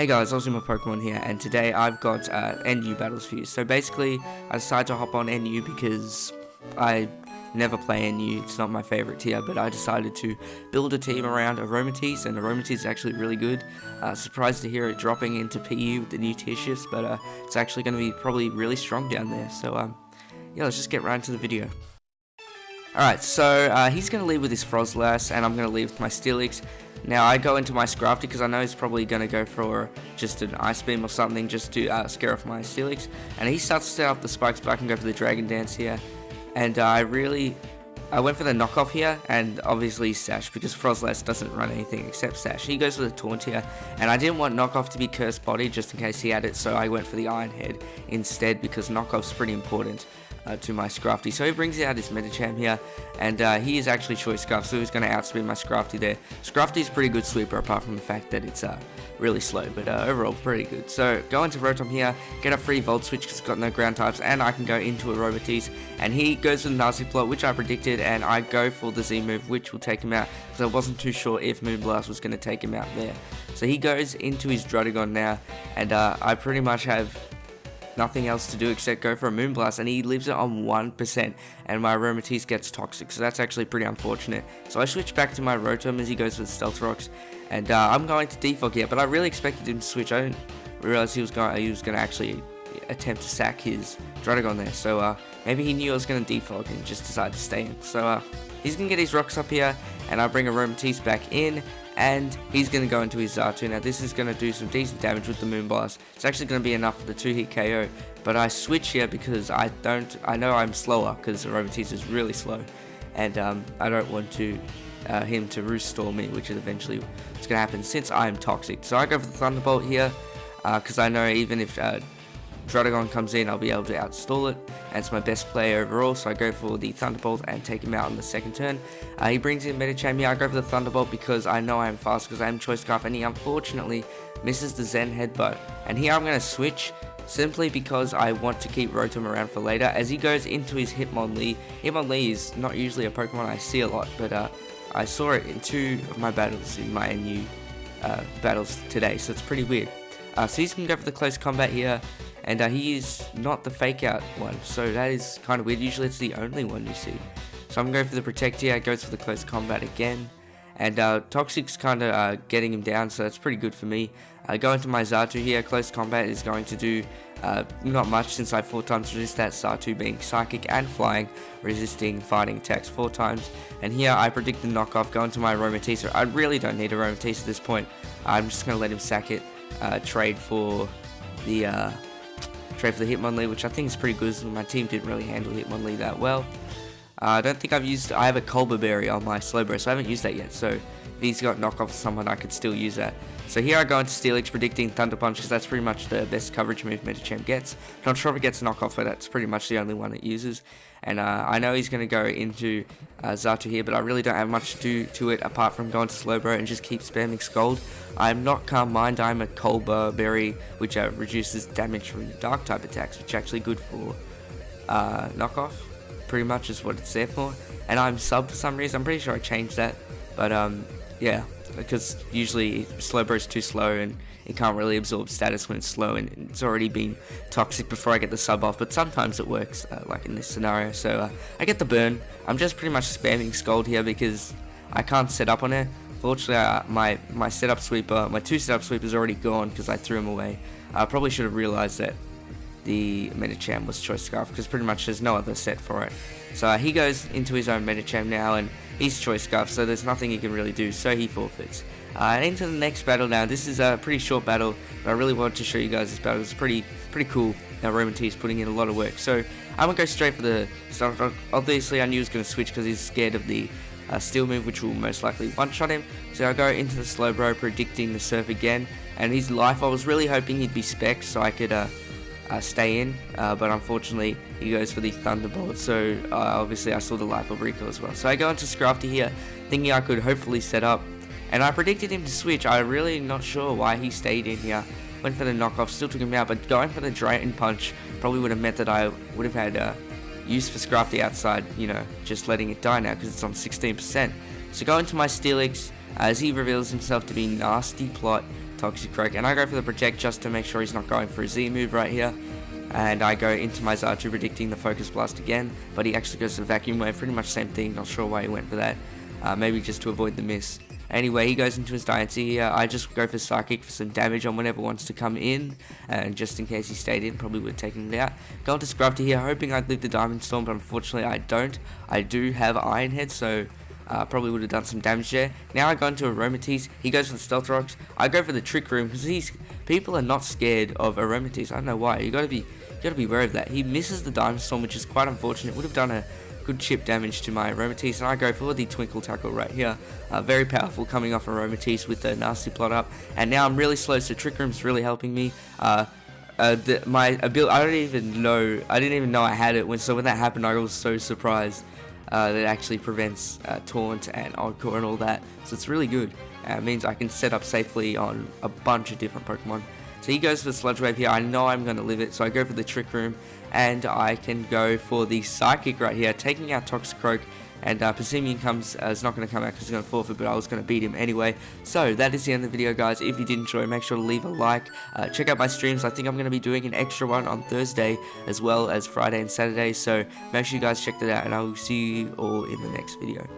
Hey guys, Ozzy Pokemon here, and today I've got NU battles for you. So basically, I decided to hop on NU because I never play NU, it's not my favourite tier, but I decided to build a team around AROMATISSE, and AROMATISSE is actually really good. Surprised to hear it dropping into PU with the new tier shifts, but it's actually going to be probably really strong down there. So yeah, let's just get right into the video. Alright, so he's going to lead with his Frostlass, and I'm going to lead with my Steelix. Now I go into my Scrafty because I know he's probably going to go for just an Ice Beam or something just to scare off my Steelix. And he starts to set up the Spikes, but I can go for the Dragon Dance here. And I went for the knockoff here, and obviously Sash, because Frostlass doesn't run anything except Sash. He goes for the Taunt here, and I didn't want knockoff to be Cursed Body just in case he had it, so I went for the Iron Head instead because knockoff's pretty important to my Scrafty. So he brings out his Medicham here, and he is actually Choice Scarf, so he's going to outspeed my Scrafty there. Scrafty's a pretty good sweeper apart from the fact that it's really slow, but overall pretty good. So go into Rotom here, get a free Volt Switch because it's got no ground types, and I can go into AROMATISSE, and he goes for the Nasty Plot, which I predicted, and I go for the Z move, which will take him out because I wasn't too sure if Moonblast was going to take him out there. So he goes into his Druddigon now, and I pretty much have nothing else to do except go for a Moonblast, and he leaves it on 1%, and my AROMATISSE gets Toxic, so that's actually pretty unfortunate. So I switch back to my Rotom as he goes for the Stealth Rocks, and I'm going to Defog here, but I really expected him to switch. I didn't realize he was going to actually attempt to sack his Druddigon there, so maybe he knew I was going to Defog and just decided to stay in. So he's going to get his Rocks up here, and I bring AROMATISSE back in, and he's going to go into his Xatu. Now this is going to do some decent damage with the Moonblast. It's actually going to be enough for the 2-hit KO, but I switch here because I know I'm slower because AROMATISSE is really slow, and I don't want him to Roost Stall me, which is eventually what's going to happen since I'm Toxic. So I go for the Thunderbolt here because I know even if Druddigon comes in, I'll be able to outstall it, and it's my best player overall, so I go for the Thunderbolt and take him out on the second turn. He brings in Medicham here. I go for the Thunderbolt because I know I'm fast because I am Choice Scarf, and he unfortunately misses the Zen Headbutt. And here I'm going to switch simply because I want to keep Rotom around for later as he goes into his Hitmonlee. Hitmonlee is not usually a Pokemon I see a lot, but I saw it in 2 of my battles in my NU battles today, so it's pretty weird. So he's going to go for the Close Combat here, and he is not the Fake Out one, so that is kind of weird. Usually it's the only one you see. So I'm going for the Protect here, goes for the Close Combat again, and Toxic's kind of getting him down, so that's pretty good for me. I go into my Xatu here. Close Combat is going to do not much since I 4 times resist that Xatu being Psychic and Flying, resisting fighting attacks 4 times. And here I predict the knockoff, go into my AROMATISSE. I really don't need AROMATISSE at this point. I'm just going to let him sack it, trade for the Hitmonlee, which I think is pretty good. My team didn't really handle Hitmonlee that well. I don't think I have a Culber Berry on my Slowbro, so I haven't used that yet. So if he's got knockoff for someone, I could still use that. So here I go into Steelix, predicting Thunder Punch, because that's pretty much the best coverage move Medicham gets. Not sure if it gets knockoff, but that's pretty much the only one it uses. And I know he's going to go into Xatu here, but I really don't have much to do to it apart from going to Slowbro and just keep spamming Scold. I'm not Calm Mind, I'm a Culber Berry, which reduces damage from Dark type attacks, which is actually good for knockoff. Pretty much is what it's there for. And I'm Sub for some reason. I'm pretty sure I changed that, but yeah, because usually Slowbro is too slow and it can't really absorb status when it's slow, and it's already been Toxic before I get the Sub off, but sometimes it works, like in this scenario. So I get the burn. I'm just pretty much spamming Scold here because I can't set up on it. Fortunately, my setup sweeper, my 2 setup sweepers are already gone because I threw them away. I probably should have realized that the Medicham was Choice Scarf because pretty much there's no other set for it. So he goes into his own Medicham now, and he's Choice Scarf, so there's nothing he can really do, so he forfeits. And into the next battle now. This is a pretty short battle, but I really wanted to show you guys this battle. It's pretty cool. Now AROMATISSE putting in a lot of work. So I'm going to go straight for the Stealth Rock. Obviously I knew he was going to switch because he's scared of the Steel move, which will most likely one-shot him. So I go into the Slowbro, predicting the Surf again, and his life, I was really hoping he'd be Spec so I could stay in, but unfortunately he goes for the Thunderbolt, so obviously I saw the Life of Rico as well. So I go into Scrafty here, thinking I could hopefully set up, and I predicted him to switch. I'm really not sure why he stayed in here. Went for the knockoff, still took him out, but going for the Dragon Punch probably would have meant that I would have had use for Scrafty outside, you know, just letting it die now because it's on 16%. So go into my Steelix as he reveals himself to be Nasty Plot, Toxicroak, and I go for the Protect just to make sure he's not going for a Z move right here. And I go into my Zartu predicting the Focus Blast again, but he actually goes to Vacuum Wave, pretty much same thing, not sure why he went for that, maybe just to avoid the miss. Anyway, he goes into his Diancie here. I just go for Psychic for some damage on whenever wants to come in, and just in case he stayed in, probably would have taken it out. Go into Scrufty here, hoping I'd live the Diamond Storm, but unfortunately I don't. I do have Iron Head, so probably would have done some damage there. Now I go into Aromatisse. He goes for the Stealth Rocks. I go for the Trick Room because people are not scared of Aromatisse. I don't know why. You gotta be aware of that. He misses the Diamond Storm, which is quite unfortunate. Would have done a good chip damage to my Aromatisse, and I go for the Twinkle Tackle right here. Very powerful coming off Aromatisse with the nasty plot up, and now I'm really slow, so Trick Room's really helping me. My ability, I didn't even know I had it when that happened. I was so surprised that it actually prevents Taunt and Encore and all that, so it's really good. It means I can set up safely on a bunch of different Pokemon. So he goes for the Sludge Wave here. I know I'm going to live it, so I go for the Trick Room, and I can go for the Psychic right here, taking out Toxicroak, and Passimian is not going to come out because he's going to forfeit, but I was going to beat him anyway. So that is the end of the video, guys. If you did enjoy, make sure to leave a like. Check out my streams. I think I'm going to be doing an extra one on Thursday as well as Friday and Saturday, so make sure you guys check that out, and I will see you all in the next video.